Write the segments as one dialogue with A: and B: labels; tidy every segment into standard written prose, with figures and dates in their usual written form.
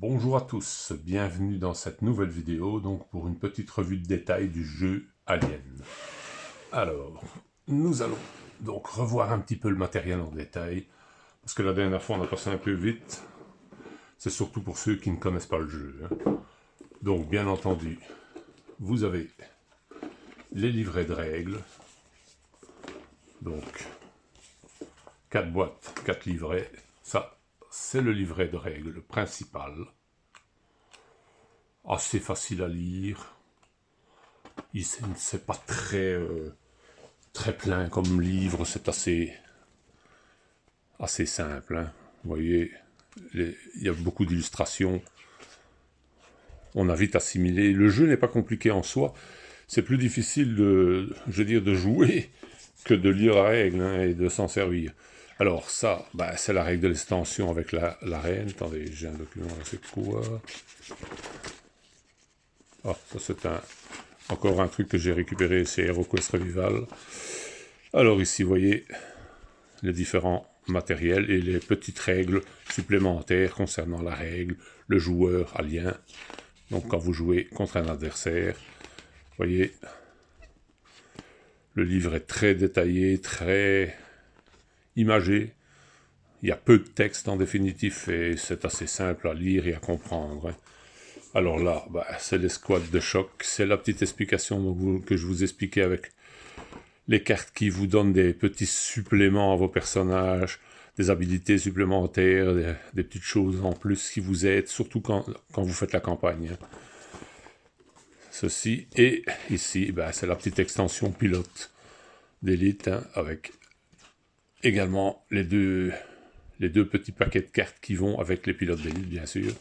A: Bonjour à tous, bienvenue dans cette nouvelle vidéo, donc pour une petite revue de détail du jeu Alien. Alors, nous allons donc revoir un petit peu le matériel en détail, parce que la dernière fois on a passé un peu vite, c'est surtout pour ceux qui ne connaissent pas le jeu. Donc bien entendu, vous avez les livrets de règles, donc 4 boîtes, 4 livrets, ça c'est le livret de règles principal. Assez facile à lire. C'est pas très plein comme livre, c'est assez simple. Hein. Vous voyez, il y a beaucoup d'illustrations. On a vite assimilé. Le jeu n'est pas compliqué en soi. C'est plus difficile de jouer que de lire la règle et de s'en servir. Alors ça, c'est la règle de l'extension avec la reine. Attendez, j'ai un document, c'est quoi? Ah, ça c'est encore un truc que j'ai récupéré, c'est HeroQuest Revival. Alors ici, vous voyez les différents matériels et les petites règles supplémentaires concernant la règle, le joueur alien. Donc quand vous jouez contre un adversaire, vous voyez, le livre est très détaillé, très imagé. Il y a peu de texte en définitif et c'est assez simple à lire et à comprendre. Hein. Alors là, c'est les squads de choc, c'est la petite explication que je vous expliquais avec les cartes qui vous donnent des petits suppléments à vos personnages, des habilités supplémentaires, des petites choses en plus qui vous aident, surtout quand vous faites la campagne. Hein. Ceci, et ici, c'est la petite extension pilote d'élite, hein, avec également les deux petits paquets de cartes qui vont avec les pilotes d'élite, bien sûr.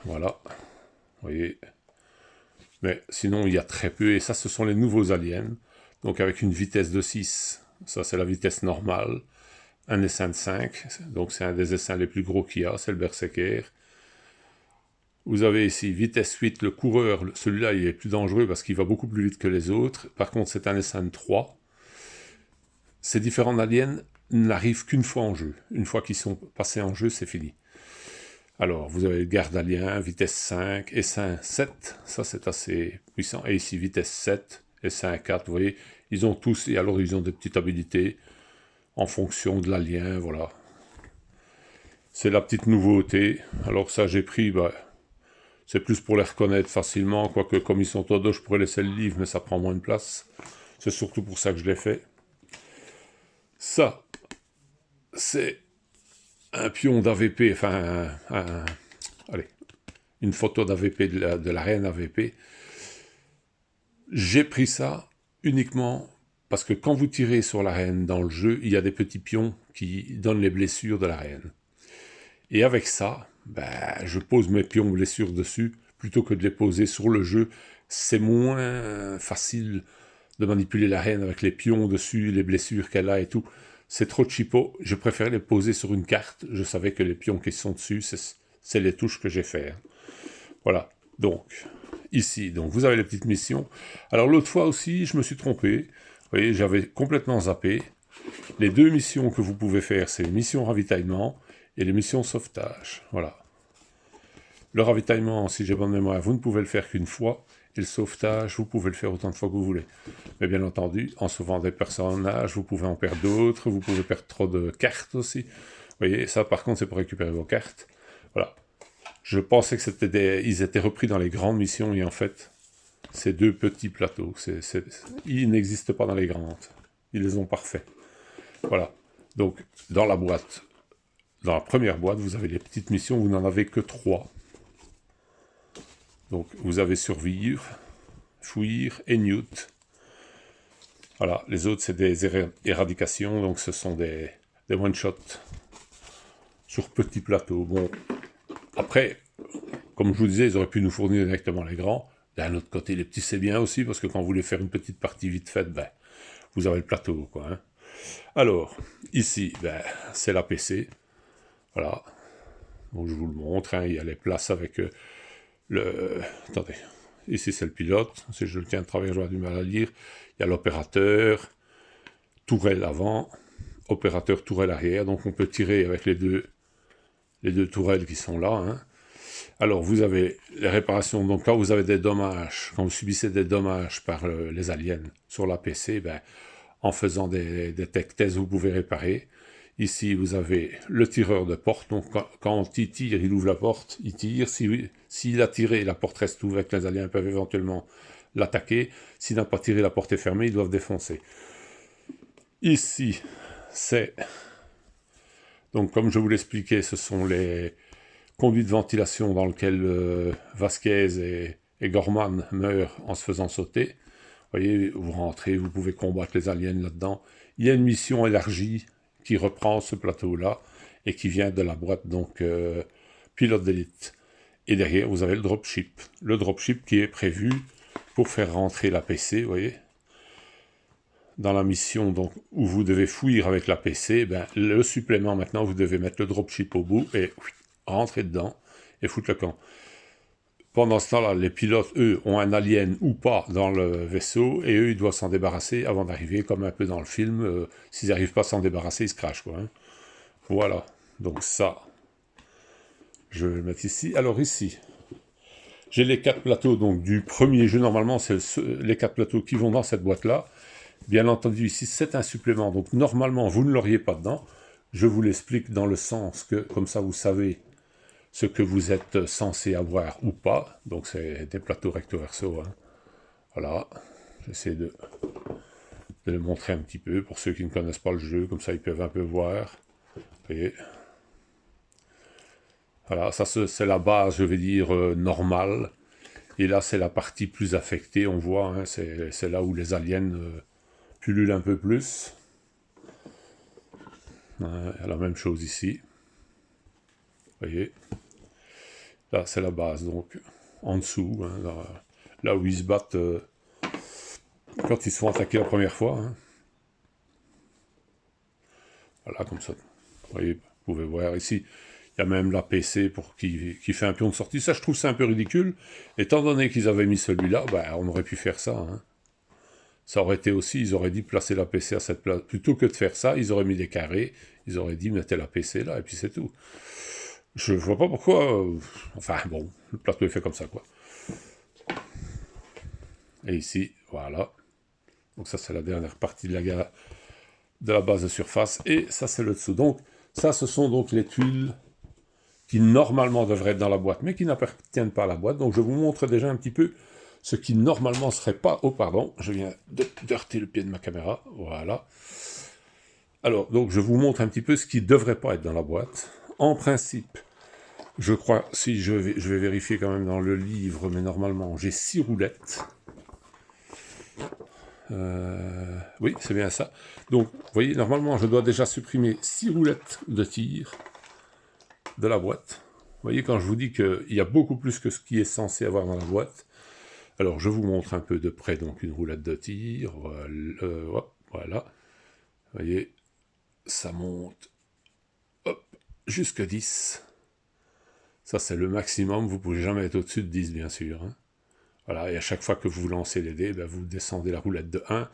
A: Voilà, vous voyez. Mais sinon, il y a très peu, et ça, ce sont les nouveaux aliens. Donc avec une vitesse de 6, ça c'est la vitesse normale. Un essaim de 5, donc c'est un des essaims les plus gros qu'il y a, c'est le Berserker. Vous avez ici vitesse 8, le coureur, celui-là il est plus dangereux parce qu'il va beaucoup plus vite que les autres. Par contre c'est un essaim de 3. Ces différents aliens n'arrivent qu'une fois en jeu. Une fois qu'ils sont passés en jeu, c'est fini. Alors, vous avez le garde alien, vitesse 5, essaim 7, ça c'est assez puissant. Et ici, vitesse 7, essaim 4, vous voyez, ils ont tous, et alors ils ont des petites habilités en fonction de l'alien, voilà. C'est la petite nouveauté. Alors ça, j'ai pris, c'est plus pour les reconnaître facilement, quoique comme ils sont au dos, je pourrais laisser le livre, mais ça prend moins de place. C'est surtout pour ça que je l'ai fait. Ça, c'est un pion d'AVP, enfin, allez, une photo d'AVP de la reine AVP. J'ai pris ça uniquement parce que quand vous tirez sur la reine dans le jeu, il y a des petits pions qui donnent les blessures de la reine. Et avec ça, je pose mes pions blessures dessus, plutôt que de les poser sur le jeu. C'est moins facile de manipuler la reine avec les pions dessus, les blessures qu'elle a et tout. C'est trop cheapo, je préfère les poser sur une carte. Je savais que les pions qui sont dessus, c'est les touches que j'ai fait. Voilà, donc, ici, donc vous avez les petites missions. Alors l'autre fois aussi, je me suis trompé. Vous voyez, j'avais complètement zappé. Les deux missions que vous pouvez faire, c'est les missions ravitaillement et les missions sauvetage. Voilà. Le ravitaillement, si j'ai bonne mémoire, vous ne pouvez le faire qu'une fois. Et le sauvetage, vous pouvez le faire autant de fois que vous voulez. Mais bien entendu, en sauvant des personnages, vous pouvez en perdre d'autres, vous pouvez perdre trop de cartes aussi. Vous voyez, ça par contre, c'est pour récupérer vos cartes. Voilà. Je pensais que ils étaient repris dans les grandes missions, et en fait, c'est deux petits plateaux. Ils n'existent pas dans les grandes. Ils les ont parfaits. Voilà. Donc, dans la boîte, dans la première boîte, vous avez les petites missions, vous n'en avez que 3. Donc, vous avez survivre, fuir et newt. Voilà, les autres, c'est des éradications, donc ce sont des one-shots sur petits plateaux. Bon, après, comme je vous disais, ils auraient pu nous fournir directement les grands. D'un autre côté, les petits, c'est bien aussi, parce que quand vous voulez faire une petite partie vite faite, vous avez le plateau, quoi. Hein. Alors, ici, c'est la PC. Voilà. Donc, je vous le montre, hein, il y a les places avec... Attendez, ici c'est le pilote, si je le tiens de travers, j'aurai du mal à lire. Il y a l'opérateur, tourelle avant, opérateur tourelle arrière, donc on peut tirer avec les deux tourelles qui sont là. Hein. Alors, vous avez les réparations. Donc, quand vous avez des dommages, quand vous subissez des dommages par les aliens sur la PC, ben, en faisant des tech tests, vous pouvez réparer. Ici, vous avez le tireur de porte. Donc, quand il tire, il ouvre la porte, il tire. S'il a tiré, la porte reste ouverte. Les aliens peuvent éventuellement l'attaquer. S'il n'a pas tiré, la porte est fermée, ils doivent défoncer. Ici, c'est... Donc, comme je vous l'expliquais, ce sont les conduits de ventilation dans lesquels Vasquez et Gorman meurent en se faisant sauter. Vous voyez, vous rentrez, vous pouvez combattre les aliens là-dedans. Il y a une mission élargie qui reprend ce plateau-là et qui vient de la boîte, donc pilote d'élite. Et derrière, vous avez le dropship. Le dropship qui est prévu pour faire rentrer la PC, vous voyez. Dans la mission donc, où vous devez fuir avec la PC, ben, le supplément maintenant, vous devez mettre le dropship au bout et rentrer dedans et foutre le camp. Pendant ce temps-là, les pilotes, eux, ont un alien ou pas dans le vaisseau, et eux, ils doivent s'en débarrasser avant d'arriver, comme un peu dans le film. S'ils n'arrivent pas à s'en débarrasser, ils se crachent, quoi. Hein. Voilà. Donc ça, je vais le mettre ici. Alors ici, j'ai les 4 plateaux donc, du premier jeu. Normalement, c'est les 4 plateaux qui vont dans cette boîte-là. Bien entendu, ici, c'est un supplément. Donc normalement, vous ne l'auriez pas dedans. Je vous l'explique dans le sens que, comme ça, vous savez ce que vous êtes censé avoir ou pas. Donc c'est des plateaux recto verso. Hein. Voilà, j'essaie de le montrer un petit peu pour ceux qui ne connaissent pas le jeu, comme ça ils peuvent un peu voir. Et voilà, ça c'est la base, je vais dire, normale. Et là c'est la partie plus affectée, on voit, hein, c'est là où les aliens pullulent un peu plus. La même chose ici. Vous voyez, là c'est la base, donc en dessous, hein, là où ils se battent quand ils se font attaquer la première fois. Hein. Voilà, comme ça. Vous voyez, vous pouvez voir ici, il y a même la PC qui fait un pion de sortie. Ça, je trouve ça un peu ridicule. Étant donné qu'ils avaient mis celui-là, ben, on aurait pu faire ça. Hein. Ça aurait été aussi, ils auraient dit placer la PC à cette place. Plutôt que de faire ça, ils auraient mis des carrés, ils auraient dit mettez la PC là, et puis c'est tout. Je vois pas pourquoi... enfin, bon, le plateau est fait comme ça, quoi. Et ici, voilà. Donc ça, c'est la dernière partie de la base de surface. Et ça, c'est le dessous. Donc, ça, ce sont donc les tuiles qui, normalement, devraient être dans la boîte, mais qui n'appartiennent pas à la boîte. Donc, je vous montre déjà un petit peu ce qui, normalement, serait pas... Oh, pardon, je viens de heurter le pied de ma caméra. Voilà. Alors, donc, je vous montre un petit peu ce qui ne devrait pas être dans la boîte. En principe, je crois, si je vais vérifier quand même dans le livre, mais normalement, j'ai 6 roulettes. Oui, c'est bien ça. Donc, vous voyez, normalement, je dois déjà supprimer 6 roulettes de tir de la boîte. Vous voyez, quand je vous dis qu'il y a beaucoup plus que ce qui est censé avoir dans la boîte. Alors, je vous montre un peu de près, donc, une roulette de tir. Voilà. Vous voyez, ça monte jusqu'à 10. Ça, c'est le maximum. Vous ne pouvez jamais être au-dessus de 10, bien sûr. Hein. Voilà, et à chaque fois que vous lancez les dés, ben, vous descendez la roulette de 1,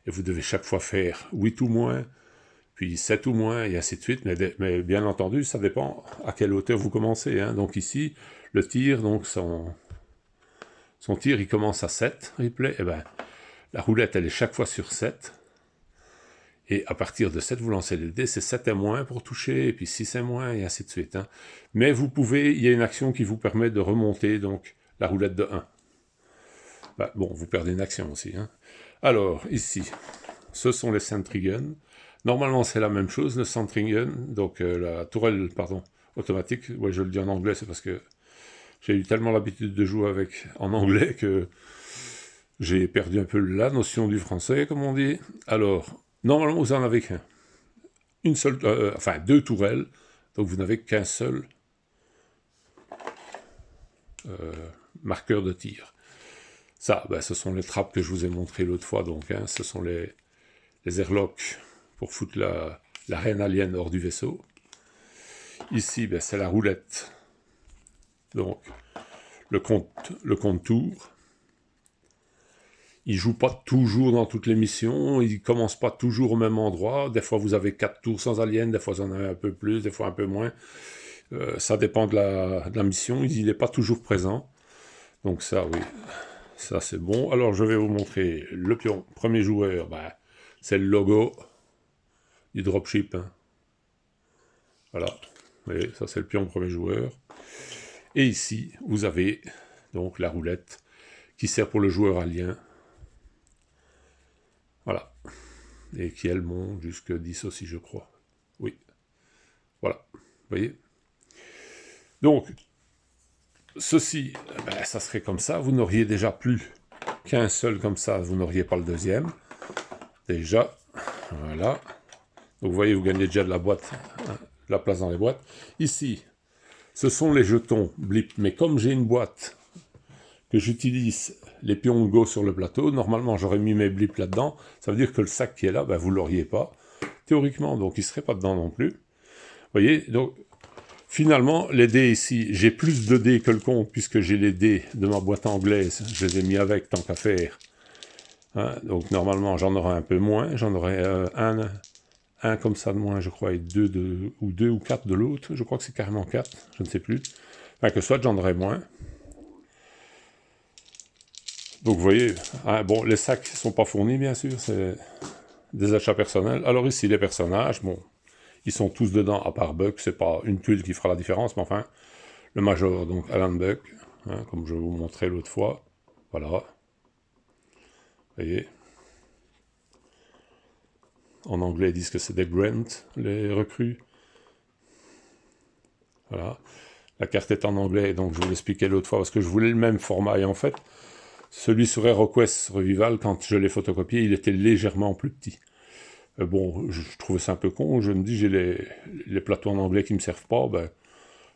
A: et vous devez chaque fois faire 8 ou moins, puis 7 ou moins, et ainsi de suite. Mais bien entendu, ça dépend à quelle hauteur vous commencez. Hein. Donc ici, le tir, donc son tir, il commence à 7, replay. Et ben, la roulette, elle est chaque fois sur 7. Et à partir de 7, vous lancez les dés, c'est 7 et moins pour toucher, et puis 6 et moins, et ainsi de suite. Hein. Mais vous pouvez, il y a une action qui vous permet de remonter donc la roulette de 1. Bah, bon, vous perdez une action aussi. Hein. Alors, ici, ce sont les sentry guns. Normalement, c'est la même chose, le sentry gun, donc la tourelle, pardon, automatique. Ouais, je le dis en anglais, c'est parce que j'ai eu tellement l'habitude de jouer avec en anglais que j'ai perdu un peu la notion du français, comme on dit. Alors, normalement, vous en avez qu'un. Une seule, enfin, 2 tourelles, donc vous n'avez qu'un seul marqueur de tir. Ça, ben, ce sont les trappes que je vous ai montrées l'autre fois, donc, hein, ce sont les airlocks pour foutre la reine alien hors du vaisseau. Ici, ben, c'est la roulette, donc le contour. Il ne joue pas toujours dans toutes les missions, il ne commence pas toujours au même endroit. Des fois, vous avez 4 tours sans alien, des fois, vous en avez un peu plus, des fois un peu moins. Ça dépend de la mission, il n'est pas toujours présent. Donc ça, oui, ça c'est bon. Alors je vais vous montrer le pion. Premier joueur, ben, c'est le logo du dropship. Hein. Voilà, vous voyez, ça c'est le pion premier joueur. Et ici, vous avez donc la roulette qui sert pour le joueur alien. Voilà. Et qui, elle, monte jusqu'à 10 aussi, je crois. Oui. Voilà. Vous voyez? Donc, ceci, ben, ça serait comme ça. Vous n'auriez déjà plus qu'un seul comme ça. Vous n'auriez pas le deuxième. Déjà. Voilà. Donc, vous voyez, vous gagnez déjà de la boîte, hein, de la place dans les boîtes. Ici, ce sont les jetons blip. Mais comme j'ai une boîte que j'utilise les pions Go sur le plateau, normalement j'aurais mis mes blips là-dedans, ça veut dire que le sac qui est là, ben, vous ne l'auriez pas, théoriquement, donc il ne serait pas dedans non plus. Vous voyez, donc finalement, les dés ici, j'ai plus de dés que le compte, puisque j'ai les dés de ma boîte anglaise, je les ai mis avec, tant qu'à faire. Hein, donc normalement j'en aurai un peu moins, j'en aurai un comme ça de moins, je crois, et deux ou quatre de l'autre, je crois que c'est carrément 4, je ne sais plus. Enfin, que soit j'en aurai moins. Donc vous voyez, hein, bon, les sacs ne sont pas fournis, bien sûr, c'est des achats personnels. Alors ici, les personnages, bon, ils sont tous dedans, à part Buck, c'est pas une tuile qui fera la différence, mais enfin, le Major, donc Alan Buck, hein, comme je vous montrais l'autre fois, voilà. Vous voyez. En anglais, ils disent que c'est des Grant, les recrues. Voilà. La carte est en anglais, donc je vous l'expliquais l'autre fois, parce que je voulais le même format, et en fait, celui sur HeroQuest Revival, quand je l'ai photocopié, il était légèrement plus petit. Bon, je trouvais ça un peu con, je me dis, j'ai les plateaux en anglais qui ne me servent pas, ben,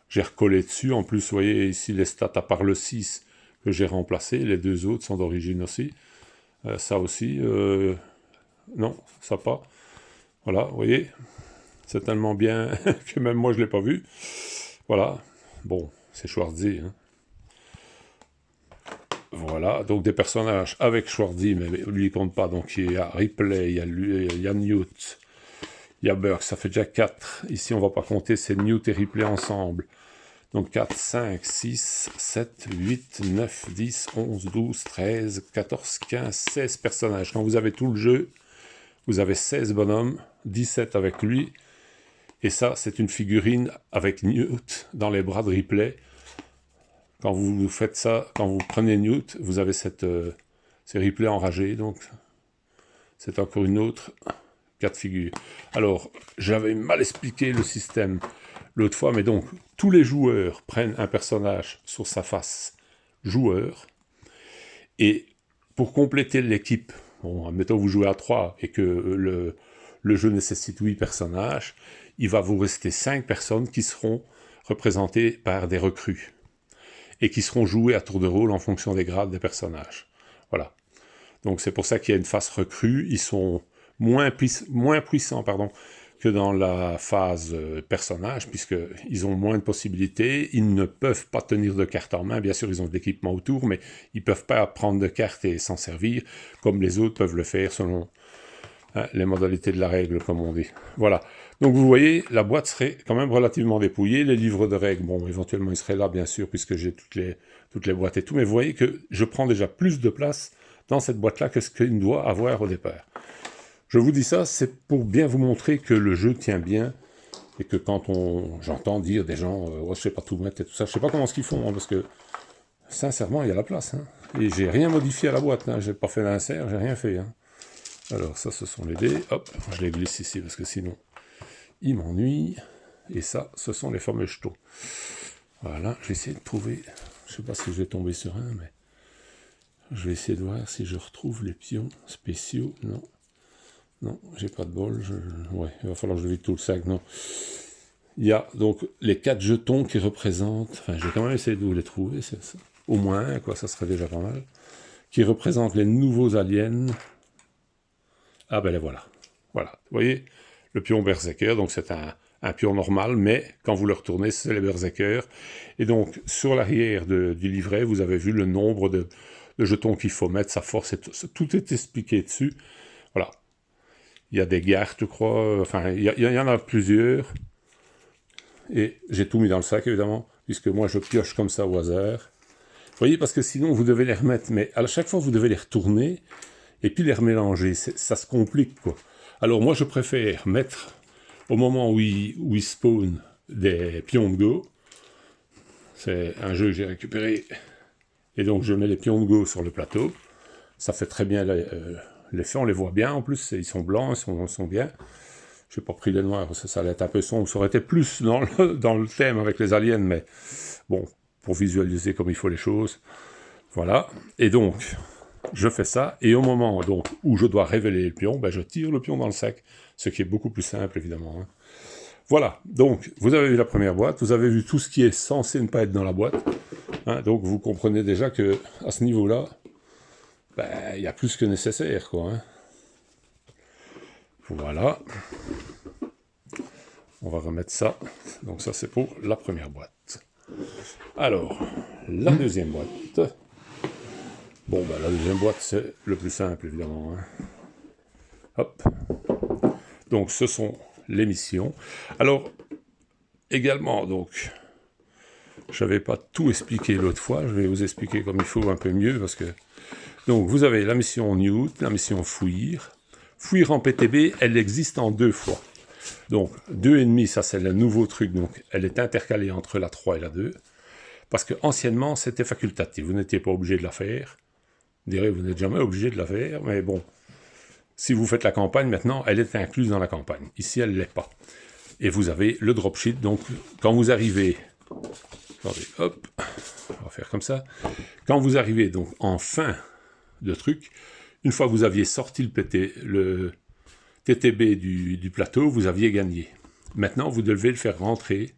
A: j'ai recollé dessus. En plus, vous voyez ici les stats, à part le 6 que j'ai remplacé, les deux autres sont d'origine aussi. Ça aussi, non, ça pas. Voilà, vous voyez, c'est tellement bien que même moi je ne l'ai pas vu. Voilà, bon, c'est Schwarzy, hein. Voilà, donc des personnages avec Schwarzy, mais lui il compte pas, donc il y a Ripley, il y a Newt, il y a Burke, ça fait déjà 4. Ici on va pas compter, c'est Newt et Ripley ensemble. Donc 4, 5, 6, 7, 8, 9, 10, 11, 12, 13, 14, 15, 16 personnages. Quand vous avez tout le jeu, vous avez 16 bonhommes, 17 avec lui, et ça c'est une figurine avec Newt dans les bras de Ripley. Quand vous faites ça, quand vous prenez Newt, vous avez c'est Ripley enragé, donc c'est encore une autre cas de figure. Alors, j'avais mal expliqué le système l'autre fois, mais donc, tous les joueurs prennent un personnage sur sa face joueur, et pour compléter l'équipe, bon, admettons vous jouez à 3 et que le jeu nécessite 8 personnages, il va vous rester 5 personnes qui seront représentées par des recrues, et qui seront joués à tour de rôle en fonction des grades des personnages. Voilà. Donc c'est pour ça qu'il y a une phase recrue, ils sont moins puissants que dans la phase personnage, puisqu'ils ont moins de possibilités, ils ne peuvent pas tenir de cartes en main, bien sûr ils ont de l'équipement autour, mais ils ne peuvent pas prendre de cartes et s'en servir, comme les autres peuvent le faire selon les modalités de la règle, comme on dit. Voilà. Donc vous voyez, la boîte serait quand même relativement dépouillée. Les livres de règles, bon, éventuellement ils seraient là, bien sûr, puisque j'ai toutes les boîtes et tout, mais vous voyez que je prends déjà plus de place dans cette boîte-là que ce qu'il doit avoir au départ. Je vous dis ça, c'est pour bien vous montrer que le jeu tient bien, et que quand j'entends dire des gens, oh, je sais pas tout mettre et tout ça, je sais pas comment ce qu'ils font, hein, parce que, sincèrement, il y a la place, hein. Et j'ai rien modifié à la boîte, hein, j'ai pas fait d'insert, j'ai rien fait, hein. Alors ça, ce sont les dés. Hop, je les glisse ici, parce que sinon, ils m'ennuient. Et ça, ce sont les fameux jetons. Voilà, je vais essayer de trouver... Je sais pas si je vais tomber sur un, mais... Je vais essayer de voir si je retrouve les pions spéciaux. Non. Non, j'ai pas de bol. Ouais, il va falloir que je vide tout le sac. Non. Il y a donc les 4 jetons qui représentent... Enfin, je vais quand même essayer de vous les trouver. Ça. Au moins, quoi, ça serait déjà pas mal. Qui représentent les nouveaux aliens... Ah ben les voilà. Voilà. Vous voyez, le pion Berserker, donc c'est un pion normal, mais quand vous le retournez, c'est les Berserkers. Et donc, sur l'arrière du livret, vous avez vu le nombre de jetons qu'il faut mettre, sa force, tout est expliqué dessus. Voilà. Il y a des gardes, je crois, enfin, il y en a plusieurs. et j'ai tout mis dans le sac, évidemment, puisque moi, je pioche comme ça au hasard. Vous voyez, parce que sinon, vous devez les remettre, mais à chaque fois, vous devez les retourner, et puis les remélanger. Ça se complique, quoi. Alors, moi, je préfère mettre, au moment où ils spawnent, des pions de Go. C'est un jeu que j'ai récupéré, et donc je mets les pions de Go sur le plateau. Ça fait très bien l'effet, on les voit bien, en plus, ils sont blancs, ils sont bien. Je n'ai pas pris les noirs, parce que ça allait être un peu sombre, ça aurait été plus dans le thème avec les aliens, mais bon, pour visualiser comme il faut les choses. Voilà, et donc, je fais ça, et au moment donc, où je dois révéler le pion, ben, je tire le pion dans le sac, ce qui est beaucoup plus simple, évidemment. Hein. Voilà, donc, vous avez vu la première boîte, vous avez vu tout ce qui est censé ne pas être dans la boîte, hein, donc vous comprenez déjà que à ce niveau-là, ben, il y a plus que nécessaire, quoi. Hein. Voilà. On va remettre ça. Donc ça, c'est pour la première boîte. Alors, la deuxième boîte. Bon, ben, la deuxième boîte, c'est le plus simple, évidemment. Hein. Hop. Donc, ce sont les missions. Alors, également, donc, je n'avais pas tout expliqué l'autre fois. Je vais vous expliquer comme il faut un peu mieux, parce que... Donc, vous avez la mission Newt, la mission Fouir. Fouir en PTB, elle existe en 2 fois. Donc, 2,5, ça c'est le nouveau truc, donc elle est intercalée entre la 3 et la 2, parce que anciennement c'était facultatif, vous n'étiez pas obligé de la faire, vous direz, vous n'êtes jamais obligé de la faire, mais bon, si vous faites la campagne maintenant, elle est incluse dans la campagne, ici elle ne l'est pas. Et vous avez le dropsheet, donc quand vous arrivez, attendez, hop, on va faire comme ça, quand vous arrivez donc en fin de truc, une fois que vous aviez sorti le TTB du plateau, vous aviez gagné. Maintenant, vous devez le faire rentrer.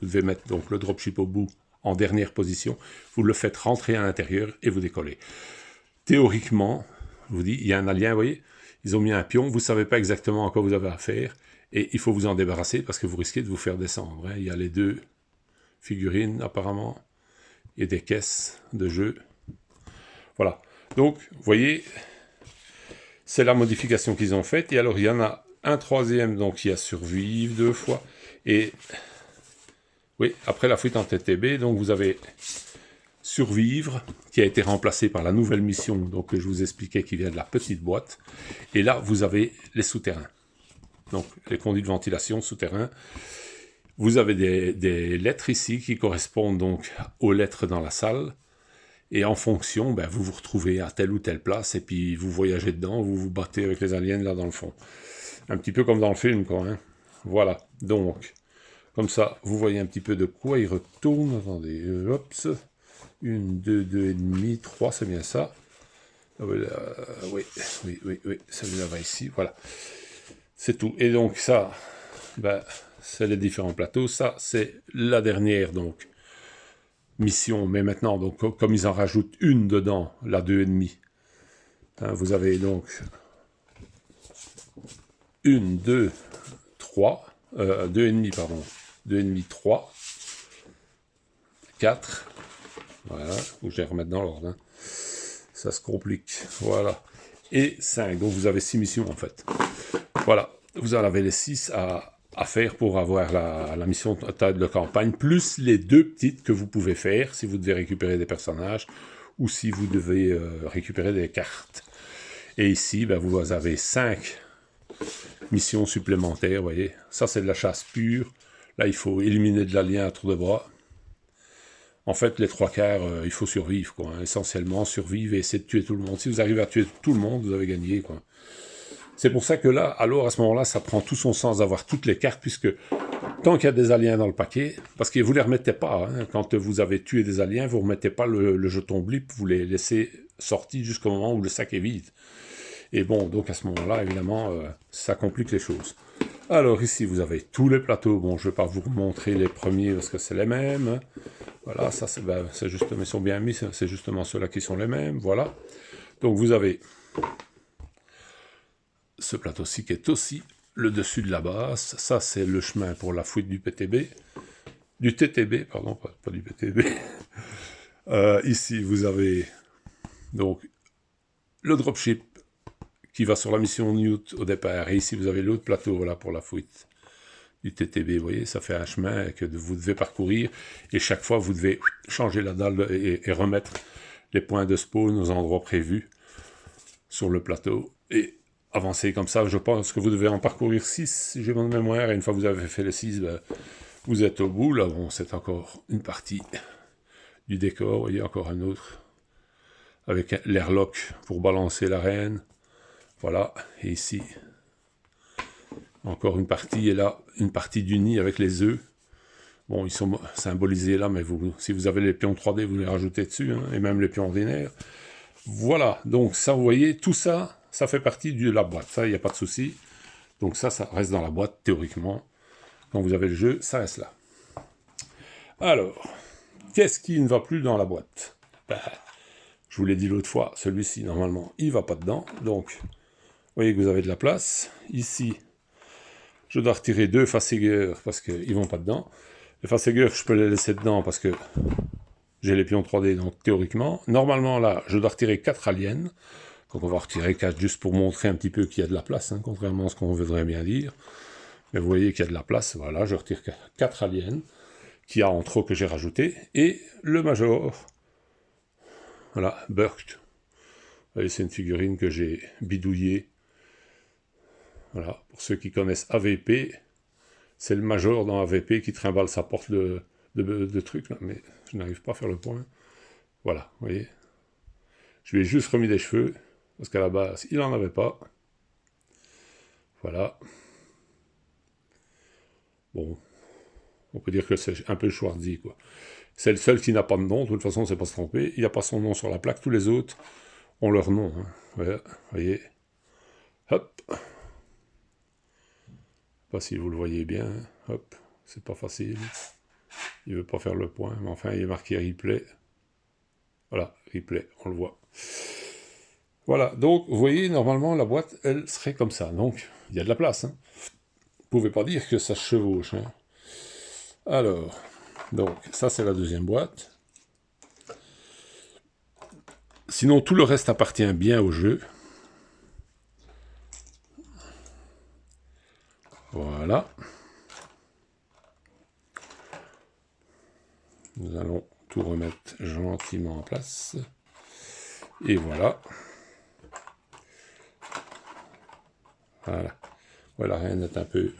A: Vous devez mettre donc le dropship au bout en dernière position. Vous le faites rentrer à l'intérieur et vous décollez. Théoriquement, je vous dis, il y a un alien, vous voyez, ils ont mis un pion, vous ne savez pas exactement à quoi vous avez affaire et il faut vous en débarrasser parce que vous risquez de vous faire descendre. Hein. Il y a les 2 figurines apparemment et des caisses de jeu. Voilà. Donc, vous voyez... C'est la modification qu'ils ont faite. Et alors, il y en a un troisième, donc, qui a survécu 2 fois. Et, oui, après la fuite en TTB, donc, vous avez survivre, qui a été remplacé par la nouvelle mission, donc, que je vous expliquais, qui vient de la petite boîte. Et là, vous avez les souterrains. Donc, les conduits de ventilation souterrains. Vous avez des lettres ici qui correspondent, donc, aux lettres dans la salle. Et en fonction, ben, vous vous retrouvez à telle ou telle place, et puis vous voyagez dedans, vous vous battez avec les aliens là dans le fond. Un petit peu comme dans le film, quoi. Hein. Voilà, donc, comme ça, vous voyez un petit peu de quoi il retourne. Attendez, hop, 1, 2, 2,5, 3, c'est bien ça. Oui, celui-là va ici, voilà. C'est tout. Et donc ça, ben, c'est les différents plateaux. Ça, c'est la dernière, donc, mission, mais maintenant, donc, comme ils en rajoutent une dedans, la 2,5, hein, vous avez donc 1, 2, 3, 2,5, pardon, 2,5, 3, 4, voilà, faut que je les remette dans l'ordre, hein. Ça se complique, voilà, et 5, donc vous avez 6 missions en fait, voilà, vous en avez les 6 à faire pour avoir la mission de campagne, plus les 2 petites que vous pouvez faire si vous devez récupérer des personnages ou si vous devez récupérer des cartes. Et ici, ben, vous avez 5 missions supplémentaires, vous voyez. Ça, c'est de la chasse pure. Là, il faut éliminer de l'alien à tour de bras. En fait, les 3/4, il faut survivre, quoi. Hein. Essentiellement, survivre et essayer de tuer tout le monde. Si vous arrivez à tuer tout le monde, vous avez gagné, quoi. C'est pour ça que là, alors à ce moment-là, ça prend tout son sens d'avoir toutes les cartes, puisque tant qu'il y a des aliens dans le paquet, parce que vous ne les remettez pas, hein, quand vous avez tué des aliens, vous ne remettez pas le jeton blip, vous les laissez sortis jusqu'au moment où le sac est vide. Et bon, donc à ce moment-là, évidemment, ça complique les choses. Alors ici, vous avez tous les plateaux. Bon, je ne vais pas vous montrer les premiers parce que c'est les mêmes. Voilà, ça c'est justement, ils sont bien mis, c'est justement ceux-là qui sont les mêmes. Voilà. Donc vous avez ce plateau-ci qui est aussi le dessus de la base. Ça, c'est le chemin pour la fuite du PTB. Du TTB, pardon, pas du PTB. Ici, vous avez donc le dropship qui va sur la mission Newt au départ. Et ici, vous avez l'autre plateau, voilà, pour la fuite du TTB, vous voyez, ça fait un chemin que vous devez parcourir, et chaque fois, vous devez changer la dalle et remettre les points de spawn aux endroits prévus sur le plateau, et avancer comme ça. Je pense que vous devez en parcourir 6, si j'ai bonne mémoire, et une fois que vous avez fait les 6, ben, vous êtes au bout. Là, bon, c'est encore une partie du décor, vous voyez, encore un autre, avec l'airlock pour balancer la reine. Voilà, et ici, encore une partie, et là, une partie du nid avec les œufs. Bon, ils sont symbolisés là, mais si vous avez les pions 3D, vous les rajoutez dessus, hein, et même les pions ordinaires. Voilà, donc ça, vous voyez, tout ça, ça fait partie de la boîte. Ça, il n'y a pas de souci. Donc ça reste dans la boîte, théoriquement. Quand vous avez le jeu, ça reste là. Alors, qu'est-ce qui ne va plus dans la boîte? Ben, je vous l'ai dit l'autre fois, celui-ci, normalement, il ne va pas dedans. Donc, vous voyez que vous avez de la place. Ici, je dois retirer 2 facegers parce qu'ils ne vont pas dedans. Les facegers, je peux les laisser dedans parce que j'ai les pions 3D, donc théoriquement. Normalement, là, je dois retirer 4 aliens. Donc on va retirer 4 juste pour montrer un petit peu qu'il y a de la place, hein, contrairement à ce qu'on voudrait bien dire. Mais vous voyez qu'il y a de la place. Voilà, je retire 4 aliens, qu'il y a en trop que j'ai rajouté. Et le Major, voilà, Burkt. Vous voyez, c'est une figurine que j'ai bidouillée. Voilà, pour ceux qui connaissent AVP, c'est le Major dans AVP qui trimballe sa porte de trucs, là, mais je n'arrive pas à faire le point. Voilà, vous voyez. Je lui ai juste remis des cheveux, parce qu'à la base, il n'en avait pas. Voilà. Bon, on peut dire que c'est un peu Schwarzy, quoi. C'est le seul qui n'a pas de nom, de toute façon, c'est pas se tromper. Il n'y a pas son nom sur la plaque, tous les autres ont leur nom. Hein. Voilà, vous voyez. Hop. Je sais pas si vous le voyez bien. Hop, c'est pas facile. Il veut pas faire le point, mais enfin, il est marqué replay. Voilà, replay, on le voit. Voilà, donc, vous voyez, normalement, la boîte, elle serait comme ça. Donc, il y a de la place. Hein. Vous pouvez pas dire que ça se chevauche. Hein. Alors, donc, ça, c'est la deuxième boîte. Sinon, tout le reste appartient bien au jeu. Voilà. Nous allons tout remettre gentiment en place. Et voilà. Voilà. Ouais, la reine est un peu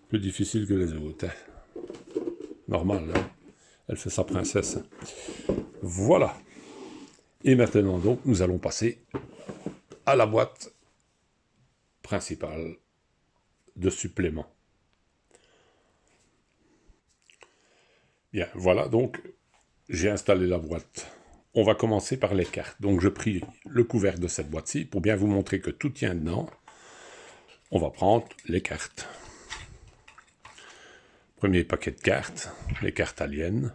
A: plus difficile que les autres. Hein. Normal, hein. Elle fait sa princesse. Hein. Voilà. Et maintenant, donc, nous allons passer à la boîte principale de supplément. Bien, voilà, donc, j'ai installé la boîte. On va commencer par les cartes. Donc, je prie le couvercle de cette boîte-ci pour bien vous montrer que tout tient dedans. On va prendre les cartes. Premier paquet de cartes, les cartes aliens.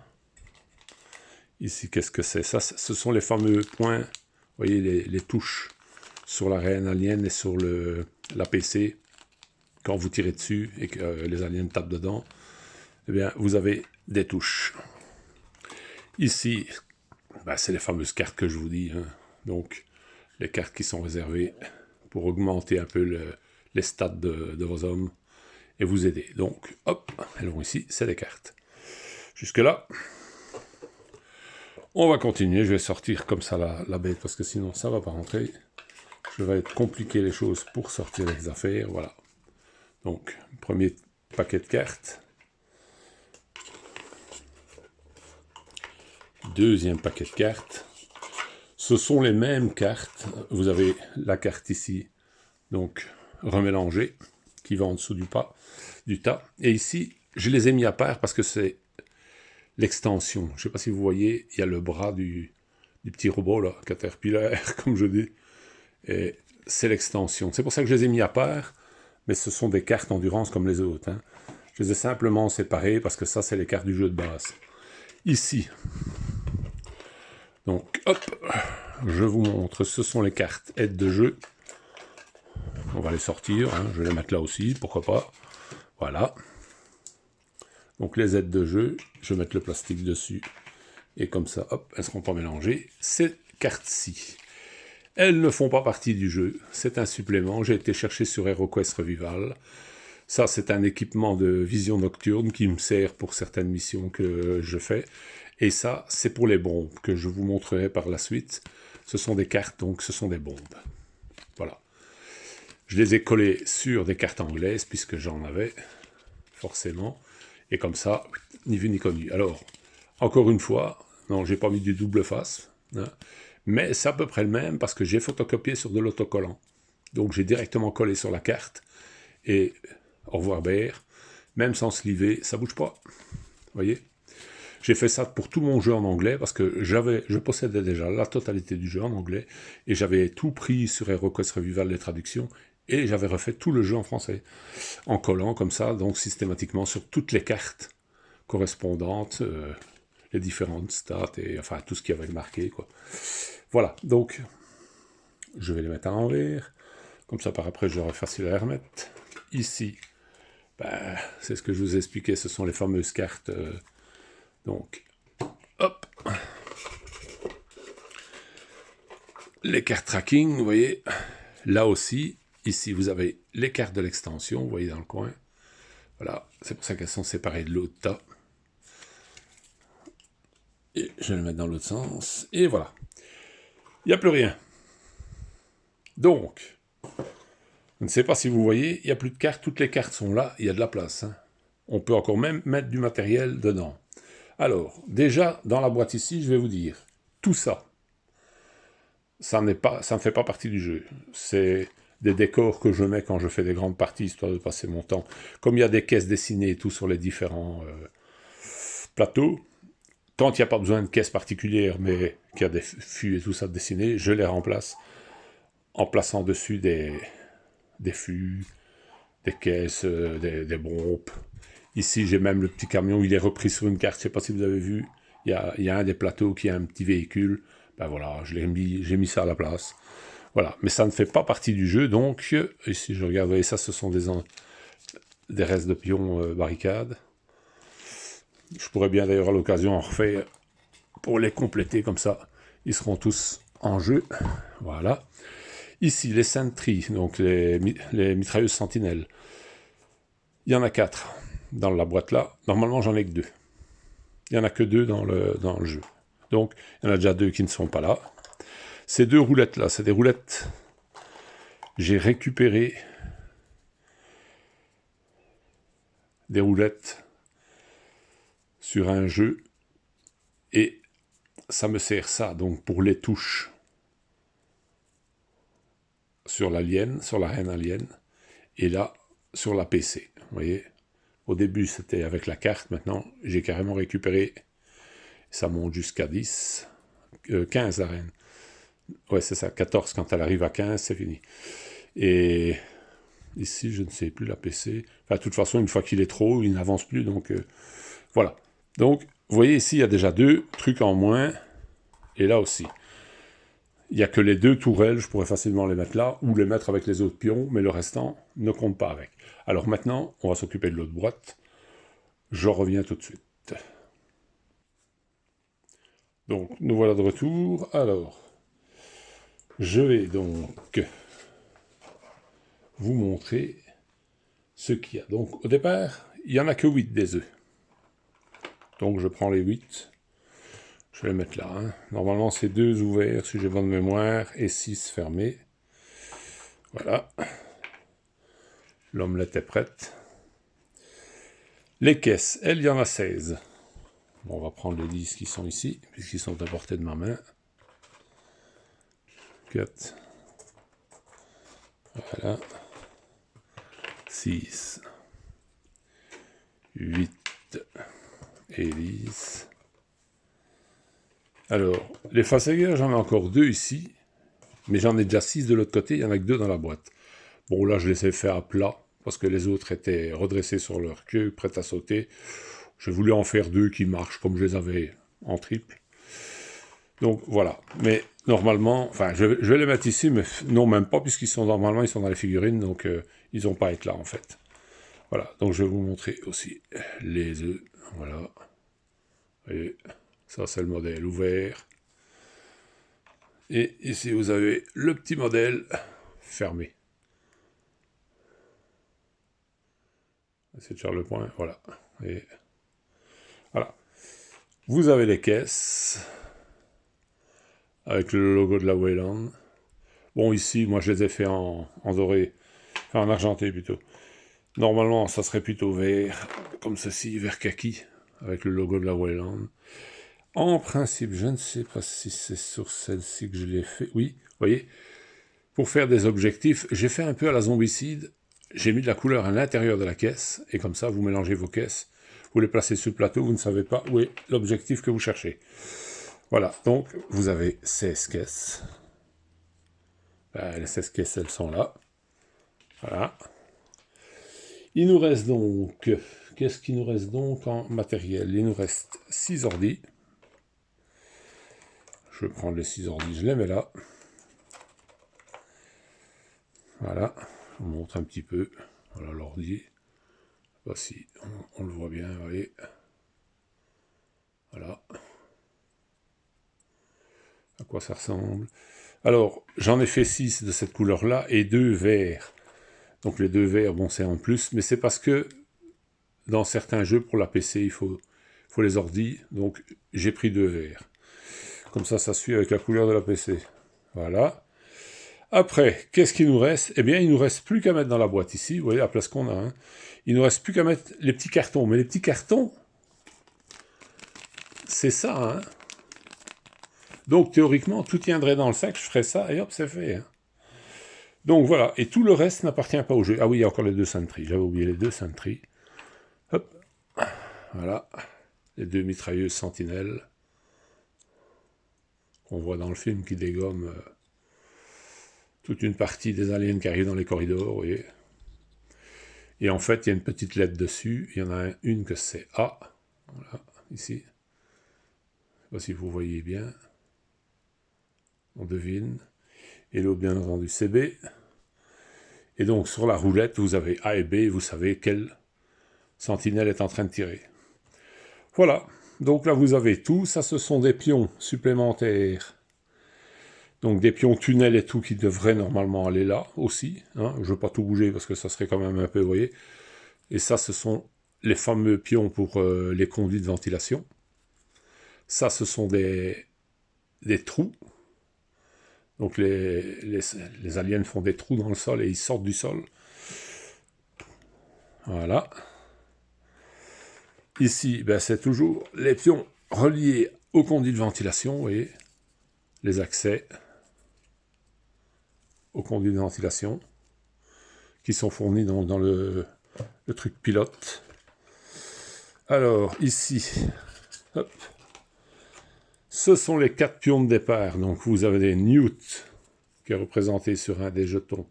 A: Ici, qu'est-ce que c'est? Ça, ce sont les fameux points, vous voyez, les touches sur la reine alien et sur l'APC. Quand vous tirez dessus et que les aliens tapent dedans, eh bien, vous avez des touches. Ici, ben, c'est les fameuses cartes que je vous dis. Hein. Donc, les cartes qui sont réservées pour augmenter un peu les stats de vos hommes et vous aider. Donc, hop, elles vont ici, c'est des cartes. Jusque-là, on va continuer. Je vais sortir comme ça la bête parce que sinon, ça ne va pas rentrer. Je vais compliquer les choses pour sortir les affaires. Voilà. Donc, premier paquet de cartes. Deuxième paquet de cartes. Ce sont les mêmes cartes. Vous avez la carte ici, donc remélangée, qui va en dessous du tas. Et ici, je les ai mis à part parce que c'est l'extension. Je ne sais pas si vous voyez, il y a le bras du petit robot, là, Caterpillar, comme je dis. Et c'est l'extension. C'est pour ça que je les ai mis à part, mais ce sont des cartes endurance comme les autres. Hein. Je les ai simplement séparées parce que ça, c'est les cartes du jeu de base. Ici, donc, hop, je vous montre, ce sont les cartes aides de jeu. On va les sortir, hein, je vais les mettre là aussi, pourquoi pas. Voilà. Donc, les aides de jeu, je vais mettre le plastique dessus. Et comme ça, hop, elles ne seront pas mélangées. Ces cartes-ci, elles ne font pas partie du jeu. C'est un supplément. J'ai été chercher sur HeroQuest Revival. Ça, c'est un équipement de vision nocturne qui me sert pour certaines missions que je fais. Et ça, c'est pour les bombes, que je vous montrerai par la suite. Ce sont des cartes, donc ce sont des bombes. Voilà. Je les ai collées sur des cartes anglaises, puisque j'en avais, forcément. Et comme ça, ni vu ni connu. Alors, encore une fois, non, j'ai pas mis du double face, hein, mais c'est à peu près le même, parce que j'ai photocopié sur de l'autocollant. Donc j'ai directement collé sur la carte, et au revoir Baer, même sans sliver, ça bouge pas. Vous voyez? J'ai fait ça pour tout mon jeu en anglais, parce que je possédais déjà la totalité du jeu en anglais, et j'avais tout pris sur HeroQuest Revival, les traductions, et j'avais refait tout le jeu en français, en collant comme ça, donc systématiquement sur toutes les cartes correspondantes, les différentes stats, et enfin tout ce qui avait marqué, quoi. Voilà, donc je vais les mettre à l'envers, comme ça par après j'aurai facile à les remettre. Ici, ben, c'est ce que je vous expliquais, ce sont les fameuses cartes, donc, hop, les cartes tracking, vous voyez, là aussi, ici vous avez les cartes de l'extension, vous voyez dans le coin, voilà, c'est pour ça qu'elles sont séparées de l'autre tas. Et je vais le mettre dans l'autre sens, et voilà. Il n'y a plus rien. Donc, je ne sais pas si vous voyez, il n'y a plus de cartes, toutes les cartes sont là, il y a de la place. Hein. On peut encore même mettre du matériel dedans. Alors, déjà, dans la boîte ici, je vais vous dire, tout ça, ça ne fait pas partie du jeu. C'est des décors que je mets quand je fais des grandes parties, histoire de passer mon temps. Comme il y a des caisses dessinées et tout sur les différents plateaux, quand il n'y a pas besoin de caisse particulière, mais qu'il y a des fûts et tout ça dessinés, je les remplace en plaçant dessus des fûts, des caisses, des bombes. Ici, j'ai même le petit camion, il est repris sur une carte, je ne sais pas si vous avez vu, il y a un des plateaux qui a un petit véhicule, ben voilà, j'ai mis ça à la place. Voilà, mais ça ne fait pas partie du jeu, donc, ici je regarde, vous voyez, ça, ce sont des restes de pions barricades. Je pourrais bien d'ailleurs à l'occasion en refaire pour les compléter comme ça, ils seront tous en jeu. Voilà. Ici, les sentries, donc les mitrailleuses sentinelles. Il y en a 4 dans la boîte là. Normalement, j'en ai que 2. Il n'y en a que 2 dans le jeu. Donc, il y en a déjà 2 qui ne sont pas là. Ces 2 roulettes là, c'est des roulettes. J'ai récupéré des roulettes sur un jeu et ça me sert ça, donc pour les touches sur l'alien, sur la reine alien, et là, sur la PC. Vous voyez, au début, c'était avec la carte. Maintenant, j'ai carrément récupéré. Ça monte jusqu'à 10. 15, la reine. Ouais, c'est ça. 14, quand elle arrive à 15, c'est fini. Et ici, je ne sais plus la PC. Enfin, de toute façon, une fois qu'il est trop haut, il n'avance plus. Donc, voilà. Donc, vous voyez, ici, il y a déjà 2 trucs en moins. Et là aussi. Il n'y a que les 2 tourelles, je pourrais facilement les mettre là, ou les mettre avec les autres pions, mais le restant ne compte pas avec. Alors maintenant, on va s'occuper de l'autre boîte. Je reviens tout de suite. Donc, nous voilà de retour. Alors, je vais donc vous montrer ce qu'il y a. Donc, au départ, il n'y en a que 8 des œufs. Donc, je prends les 8. Je vais les mettre là. Hein. Normalement, c'est 2 ouverts, si j'ai bonne mémoire, et 6 fermés. Voilà. L'omelette est prête. Les caisses, il y en a 16. Bon, on va prendre les 10 qui sont ici, puisqu'ils sont à portée de ma main. 4. Voilà. 6. 8. Et 10. Alors, les facégueurs, j'en ai encore 2 ici. Mais j'en ai déjà 6 de l'autre côté, il n'y en a que 2 dans la boîte. Bon, là, je les ai fait à plat, parce que les autres étaient redressés sur leur queue, prêts à sauter. J'ai voulu en faire 2 qui marchent, comme je les avais en triple. Donc, voilà. Mais, normalement, enfin, je vais les mettre ici, mais non, même pas, puisqu'ils sont, normalement, ils sont dans les figurines, donc ils n'ont pas à être là, en fait. Voilà. Donc, je vais vous montrer aussi les œufs. Voilà. Et ça, c'est le modèle ouvert. Et ici, vous avez le petit modèle fermé. C'est de faire le point, voilà. Et voilà. Vous avez les caisses avec le logo de la Wayland. Bon, ici, moi, je les ai fait en doré, enfin en argenté plutôt. Normalement, ça serait plutôt vert, comme ceci, vert kaki, avec le logo de la Wayland. En principe, je ne sais pas si c'est sur celle-ci que je l'ai fait. Oui, vous voyez, pour faire des objectifs, j'ai fait un peu à la zombicide. J'ai mis de la couleur à l'intérieur de la caisse, et comme ça, vous mélangez vos caisses. Vous les placez sur le plateau, vous ne savez pas où est l'objectif que vous cherchez. Voilà, donc vous avez 16 caisses. Les 16 caisses, elles sont là. Voilà. Il nous reste donc... Qu'est-ce qu'il nous reste donc en matériel? Il nous reste 6 ordis. Je vais prendre les 6 ordis, je les mets là. Voilà, je vous montre un petit peu. Voilà l'ordi. Voici, on le voit bien, vous voyez. Voilà. À quoi ça ressemble? Alors, j'en ai fait 6 de cette couleur-là et 2 verts. Donc les 2 verts, bon, c'est en plus, mais c'est parce que dans certains jeux pour la PC, il faut les ordis, donc j'ai pris 2 verts. Comme ça suit avec la couleur de la PC. Voilà. Après, qu'est-ce qu'il nous reste? Eh bien, il nous reste plus qu'à mettre dans la boîte ici, vous voyez la place qu'on a. Hein. Il nous reste plus qu'à mettre les petits cartons. Mais les petits cartons, c'est ça. Hein. Donc, théoriquement, tout tiendrait dans le sac, je ferais ça, et hop, c'est fait. Hein. Donc, voilà. Et tout le reste n'appartient pas au jeu. Ah oui, il y a encore les 2 sentries. J'avais oublié les 2 sentries. Hop. Voilà. Les 2 mitrailleuses sentinelles qu'on voit dans le film qui dégomment toute une partie des aliens qui arrivent dans les corridors, vous voyez. Et en fait, il y a une petite lettre dessus. Il y en a une que c'est A. Voilà, ici. Je ne sais pas si vous voyez bien. On devine. Et l'autre, bien entendu, c'est B. Et donc, sur la roulette, vous avez A et B. Et vous savez quelle sentinelle est en train de tirer. Voilà. Donc là, vous avez tout. Ça, ce sont des pions supplémentaires. Donc des pions tunnels et tout qui devraient normalement aller là aussi. Hein. Je ne veux pas tout bouger parce que ça serait quand même un peu, vous voyez. Et ça, ce sont les fameux pions pour les conduits de ventilation. Ça, ce sont des trous. Donc les aliens font des trous dans le sol et ils sortent du sol. Voilà. Ici, ben, c'est toujours les pions reliés aux conduits de ventilation et les accès aux conduits de ventilation qui sont fournis dans le truc pilote. Alors, ici, hop, ce sont les 4 pions de départ. Donc, vous avez des newts qui est représenté sur un des jetons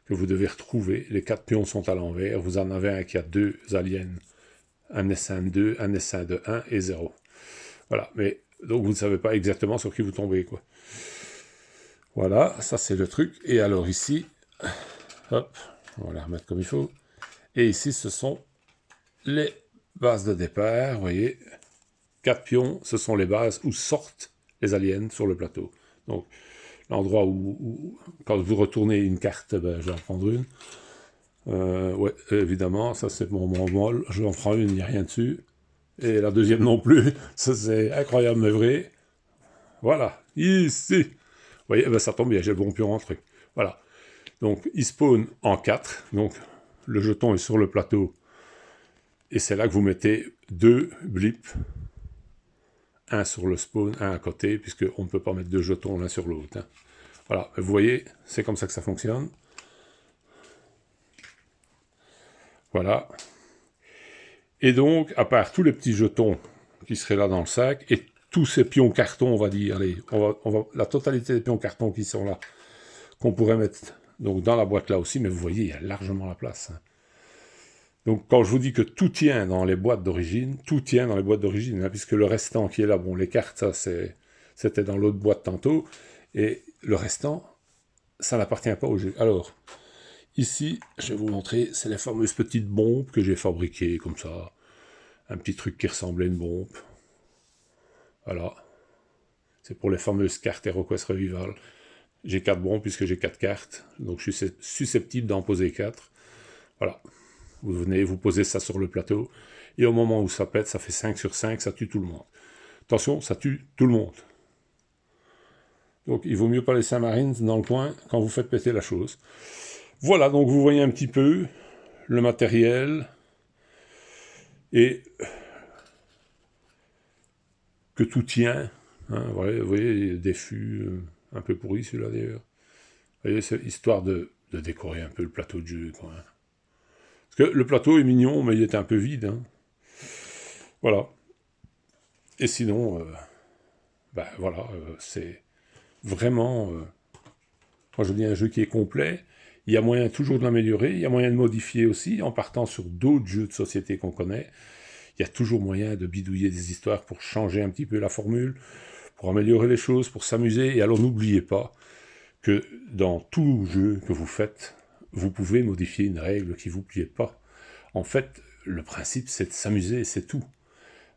A: que vous devez retrouver. Les 4 pions sont à l'envers. Vous en avez un qui a 2 aliens. Un S1 2, un S1 de 1 et 0. Voilà, mais donc vous ne savez pas exactement sur qui vous tombez, quoi. Voilà, ça c'est le truc. Et alors ici, hop, on va la remettre comme il faut. Et ici, ce sont les bases de départ, vous voyez. 4 pions, ce sont les bases où sortent les aliens sur le plateau. Donc, l'endroit où quand vous retournez une carte, ben, je vais en prendre une. Ouais, évidemment, ça c'est mon molle, je vais en prendre une, il n'y a rien dessus. Et la deuxième non plus, ça c'est incroyable mais vrai. Voilà, ici. Vous voyez, ben, ça tombe bien, j'ai le bon pion en truc. Voilà. Donc, il spawn en 4. Donc, le jeton est sur le plateau. Et c'est là que vous mettez 2 blips. Un sur le spawn, un à côté, puisqu'on ne peut pas mettre 2 jetons l'un sur l'autre. Hein. Voilà, vous voyez, c'est comme ça que ça fonctionne. Voilà. Et donc, à part tous les petits jetons qui seraient là dans le sac, et tous ces pions carton, on va dire, allez, la totalité des pions carton qui sont là, qu'on pourrait mettre donc, dans la boîte là aussi, mais vous voyez, il y a largement la place. Hein. Donc, quand je vous dis que tout tient dans les boîtes d'origine, tout tient dans les boîtes d'origine, hein, puisque le restant qui est là, bon, les cartes, ça, c'était dans l'autre boîte tantôt, et le restant, ça n'appartient pas au jeu. Alors, ici, je vais vous montrer, c'est les fameuses petites bombes que j'ai fabriquées, comme ça, un petit truc qui ressemblait à une bombe. Voilà. C'est pour les fameuses cartes HeroQuest Revival. J'ai 4 bombes puisque j'ai 4 cartes, donc je suis susceptible d'en poser 4. Voilà. Vous venez, vous posez ça sur le plateau, et au moment où ça pète, ça fait 5 sur 5, ça tue tout le monde. Attention, ça tue tout le monde. Donc il vaut mieux pas laisser un Marines dans le coin quand vous faites péter la chose. Voilà, donc vous voyez un petit peu le matériel, et que tout tient. Hein, vous voyez, des fûts un peu pourris, celui-là d'ailleurs. Vous voyez, c'est histoire de décorer un peu le plateau de jeu, quoi. Parce que le plateau est mignon, mais il est un peu vide. Hein. Voilà. Et sinon, voilà, c'est vraiment... moi je dis un jeu qui est complet. Il y a moyen toujours de l'améliorer, il y a moyen de modifier aussi, en partant sur d'autres jeux de société qu'on connaît. Il y a toujours moyen de bidouiller des histoires pour changer un petit peu la formule, pour améliorer les choses, pour s'amuser. Et alors n'oubliez pas que dans tout jeu que vous faites, vous pouvez modifier une règle qui ne vous plaît pas. En fait, le principe, c'est de s'amuser, c'est tout.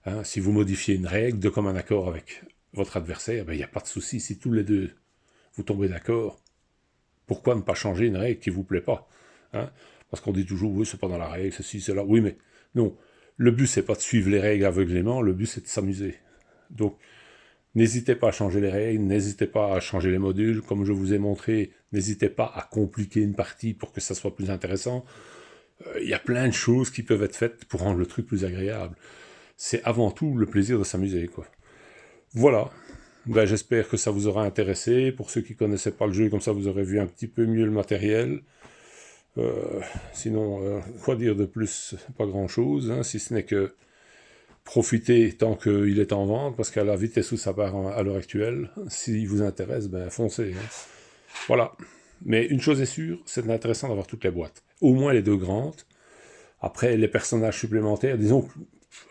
A: Hein, si vous modifiez une règle de commun accord avec votre adversaire, il n'y a pas de souci. Si tous les deux, vous tombez d'accord, pourquoi ne pas changer une règle qui ne vous plaît pas, hein? Parce qu'on dit toujours, oui, c'est pas dans la règle, ceci, cela. Oui, mais non. Le but, c'est pas de suivre les règles aveuglément, le but, c'est de s'amuser. Donc, n'hésitez pas à changer les règles, n'hésitez pas à changer les modules, comme je vous ai montré, n'hésitez pas à compliquer une partie pour que ça soit plus intéressant. Il y a plein de choses qui peuvent être faites pour rendre le truc plus agréable. C'est avant tout le plaisir de s'amuser, quoi. Voilà. J'espère que ça vous aura intéressé. Pour ceux qui ne connaissaient pas le jeu, comme ça vous aurez vu un petit peu mieux le matériel. Sinon, quoi dire de plus? Pas grand-chose, hein, si ce n'est que profitez tant qu'il est en vente, parce qu'à la vitesse où ça part à l'heure actuelle, s'il vous intéresse, foncez. Hein. Voilà. Mais une chose est sûre, c'est intéressant d'avoir toutes les boîtes. Au moins les deux grandes. Après, les personnages supplémentaires, disons,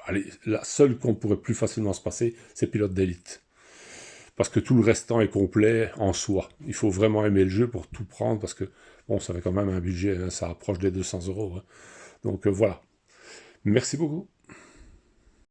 A: allez, la seule qu'on pourrait plus facilement se passer, c'est Pilote d'élite. Parce que tout le restant est complet en soi. Il faut vraiment aimer le jeu pour tout prendre, parce que, bon, ça fait quand même un budget, hein, ça approche des 200 €. Hein. Donc voilà. Merci beaucoup.